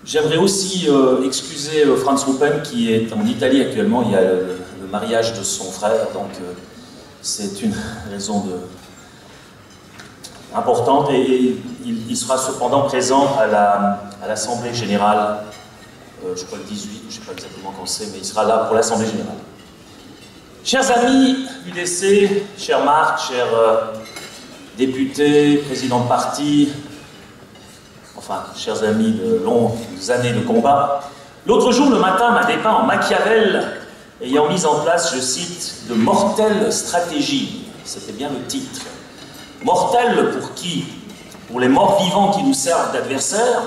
J'aimerais aussi excuser Franz Ruppen qui est en Italie actuellement. Il y a le mariage de son frère, donc c'est une raison importante et il sera cependant présent à l'Assemblée Générale, je crois le 18, je ne sais pas exactement quand c'est, mais il sera là pour l'Assemblée Générale. Chers amis UDC, cher Marc, chers députés, présidents de parti, enfin, chers amis de longues années de combat, l'autre jour, le matin, m'a dépeint en Machiavel, ayant mis en place, je cite, de mortelles stratégies. C'était bien le titre. Mortelles pour qui? Pour les morts vivants qui nous servent d'adversaires,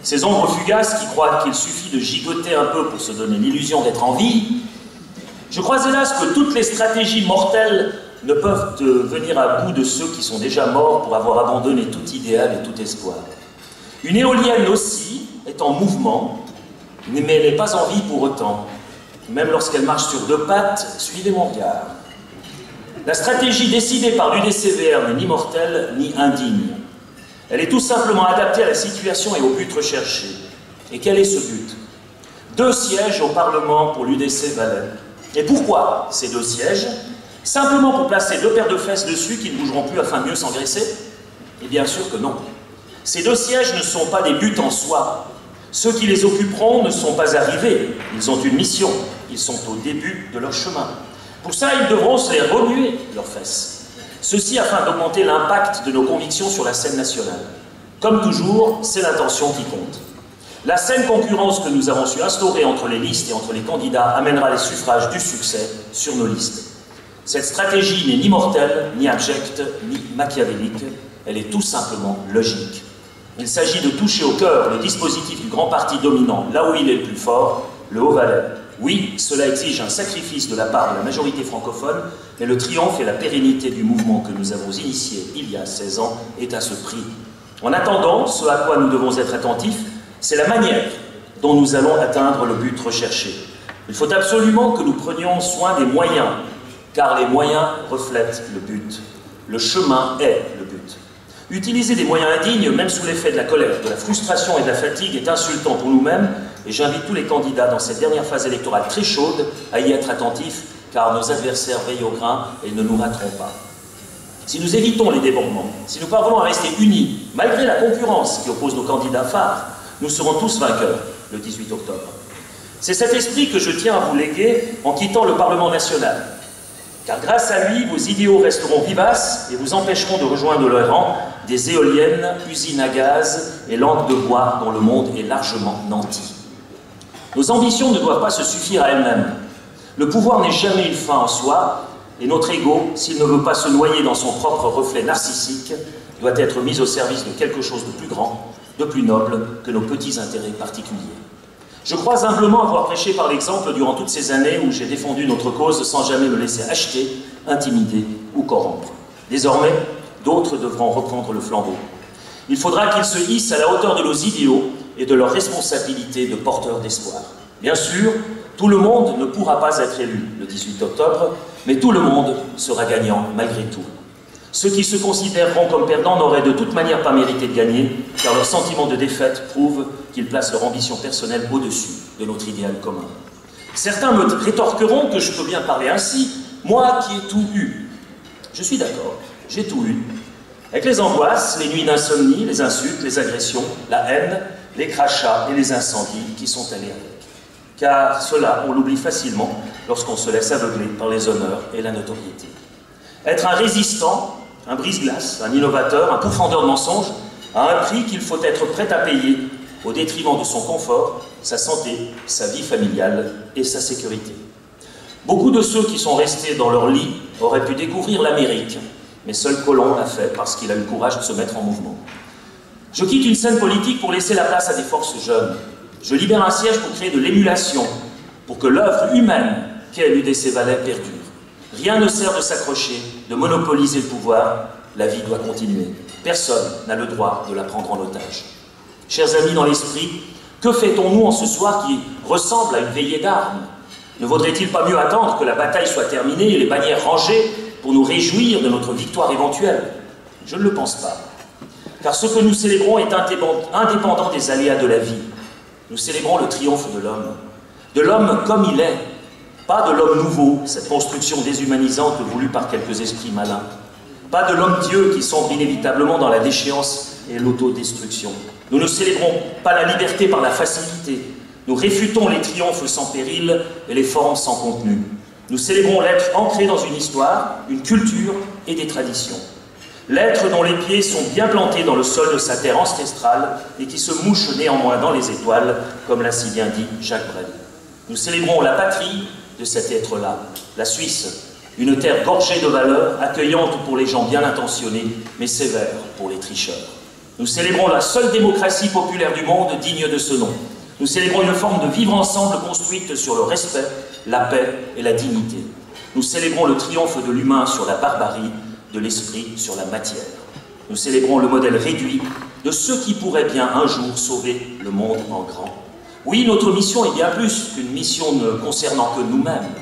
ces ombres fugaces qui croient qu'il suffit de gigoter un peu pour se donner l'illusion d'être en vie. Je crois hélas que toutes les stratégies mortelles ne peuvent venir à bout de ceux qui sont déjà morts pour avoir abandonné tout idéal et tout espoir. Une éolienne aussi est en mouvement, mais elle n'est pas en vie pour autant. Même lorsqu'elle marche sur deux pattes, suivez mon regard. La stratégie décidée par l'UDCVR n'est ni mortelle ni indigne. Elle est tout simplement adaptée à la situation et au but recherché. Et quel est ce but? 2 sièges au Parlement pour l'UDC Valais. Et pourquoi ces 2 sièges? Simplement pour placer 2 paires de fesses dessus qui ne bougeront plus afin de mieux s'engraisser? Et bien sûr que non. Ces 2 sièges ne sont pas des buts en soi. Ceux qui les occuperont ne sont pas arrivés. Ils ont une mission. Ils sont au début de leur chemin. Pour ça, ils devront se les remuer, leurs fesses. Ceci afin d'augmenter l'impact de nos convictions sur la scène nationale. Comme toujours, c'est l'intention qui compte. La saine concurrence que nous avons su instaurer entre les listes et entre les candidats amènera les suffrages du succès sur nos listes. Cette stratégie n'est ni mortelle, ni abjecte, ni machiavélique. Elle est tout simplement logique. Il s'agit de toucher au cœur le dispositif du grand parti dominant, là où il est le plus fort, le Haut-Valais. Oui, cela exige un sacrifice de la part de la majorité francophone, mais le triomphe et la pérennité du mouvement que nous avons initié il y a 16 ans est à ce prix. En attendant, ce à quoi nous devons être attentifs, c'est la manière dont nous allons atteindre le but recherché. Il faut absolument que nous prenions soin des moyens, car les moyens reflètent le but. Le chemin est le but. Utiliser des moyens indignes, même sous l'effet de la colère, de la frustration et de la fatigue, est insultant pour nous-mêmes, et j'invite tous les candidats dans cette dernière phase électorale très chaude à y être attentifs, car nos adversaires veillent au grain et ne nous rateront pas. Si nous évitons les débordements, si nous parvenons à rester unis, malgré la concurrence qui oppose nos candidats phares, nous serons tous vainqueurs le 18 octobre. C'est cet esprit que je tiens à vous léguer en quittant le Parlement national. Car grâce à lui, vos idéaux resteront vivaces et vous empêcheront de rejoindre le rang des éoliennes, usines à gaz et langues de bois dont le monde est largement nanti. Nos ambitions ne doivent pas se suffire à elles-mêmes. Le pouvoir n'est jamais une fin en soi, et notre ego, s'il ne veut pas se noyer dans son propre reflet narcissique, doit être mis au service de quelque chose de plus grand, de plus noble que nos petits intérêts particuliers. Je crois humblement avoir prêché par l'exemple durant toutes ces années où j'ai défendu notre cause sans jamais me laisser acheter, intimider ou corrompre. Désormais, d'autres devront reprendre le flambeau. Il faudra qu'ils se hissent à la hauteur de nos idéaux et de leur responsabilité de porteurs d'espoir. Bien sûr, tout le monde ne pourra pas être élu le 18 octobre, mais tout le monde sera gagnant malgré tout. Ceux qui se considéreront comme perdants n'auraient de toute manière pas mérité de gagner, car leur sentiment de défaite prouve qu'ils placent leur ambition personnelle au-dessus de notre idéal commun. Certains me rétorqueront que je peux bien parler ainsi, moi qui ai tout eu. Je suis d'accord, j'ai tout eu. Avec les angoisses, les nuits d'insomnie, les insultes, les agressions, la haine, les crachats et les incendies qui sont allés avec. Car cela, on l'oublie facilement lorsqu'on se laisse aveugler par les honneurs et la notoriété. Être un résistant, un brise-glace, un innovateur, un pourfendeur de mensonges, a un prix qu'il faut être prêt à payer au détriment de son confort, sa santé, sa vie familiale et sa sécurité. Beaucoup de ceux qui sont restés dans leur lit auraient pu découvrir l'Amérique, mais seul Colomb l'a fait parce qu'il a eu le courage de se mettre en mouvement. Je quitte une scène politique pour laisser la place à des forces jeunes. Je libère un siège pour créer de l'émulation, pour que l'œuvre humaine qu'est l'UDC Valais perdure. Rien ne sert de s'accrocher, de monopoliser le pouvoir, la vie doit continuer. Personne n'a le droit de la prendre en otage. Chers amis dans l'esprit, que fait-on-nous en ce soir qui ressemble à une veillée d'armes? Ne vaudrait-il pas mieux attendre que la bataille soit terminée et les bannières rangées pour nous réjouir de notre victoire éventuelle? Je ne le pense pas. Car ce que nous célébrons est indépendant des aléas de la vie. Nous célébrons le triomphe de l'homme comme il est, pas de l'homme nouveau, cette construction déshumanisante voulue par quelques esprits malins, pas de l'homme-dieu qui sombre inévitablement dans la déchéance et l'autodestruction. Nous ne célébrons pas la liberté par la facilité, nous réfutons les triomphes sans péril et les formes sans contenu. Nous célébrons l'être ancré dans une histoire, une culture et des traditions. L'être dont les pieds sont bien plantés dans le sol de sa terre ancestrale et qui se mouche néanmoins dans les étoiles, comme l'a si bien dit Jacques Brel. Nous célébrons la patrie de cet être-là, la Suisse, une terre gorgée de valeurs, accueillante pour les gens bien intentionnés, mais sévère pour les tricheurs. Nous célébrons la seule démocratie populaire du monde digne de ce nom. Nous célébrons une forme de vivre ensemble construite sur le respect, la paix et la dignité. Nous célébrons le triomphe de l'humain sur la barbarie, de l'esprit sur la matière. Nous célébrons le modèle réduit de ceux qui pourraient bien un jour sauver le monde en grand. Oui, notre mission est bien plus qu'une mission ne concernant que nous-mêmes.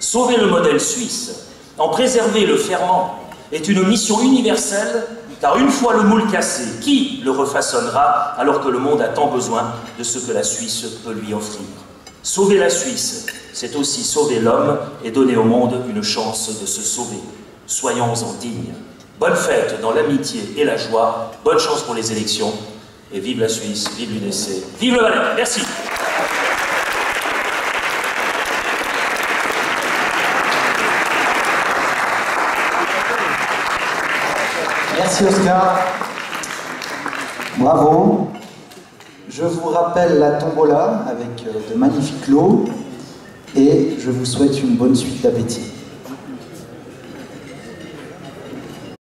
Sauver le modèle suisse, en préserver le ferment, est une mission universelle, car une fois le moule cassé, qui le refaçonnera alors que le monde a tant besoin de ce que la Suisse peut lui offrir? Sauver la Suisse, c'est aussi sauver l'homme et donner au monde une chance de se sauver. Soyons-en dignes. Bonne fête dans l'amitié et la joie, bonne chance pour les élections, et vive la Suisse, vive l'UDC, vive le Valais. Merci. Merci Oscar. Bravo. Je vous rappelle la tombola avec de magnifiques lots et je vous souhaite une bonne suite d'appétit.